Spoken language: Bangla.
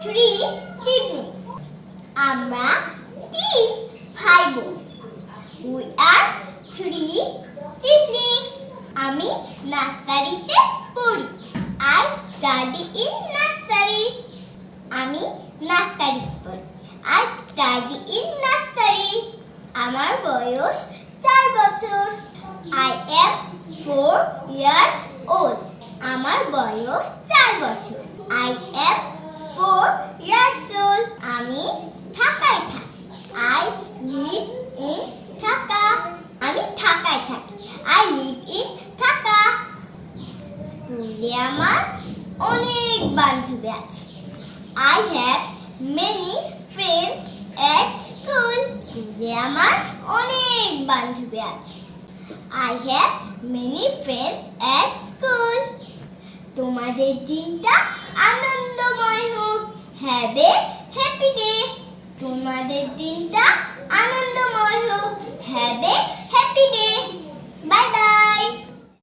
three siblings. আমরা তিন ভাই বোন। We are three siblings. আমি নার্সারিতে পড়ি। I study in nursery. আমি নার্সারিতে পড়ি। I study in nursery. আমার বয়স 4 বছর। I am 4 years old. আমার বয়স 4 বছর। I am 4 years old. আমি ঢাকায় থাকি। I live in Dhaka. আমি ঢাকায় থাকি। I live in Dhaka. স্কুলে আমার অনেক বান্ধবী আছে। I have many friends at school. স্কুলে আমার অনেক বান্ধবী আছে। I have many friends at school. তোমাদের দিনটা আনন্দময় হোক। Have a happy day. তোমাদের দিনটা আনন্দময় হোক। Have a happy day. Bye bye.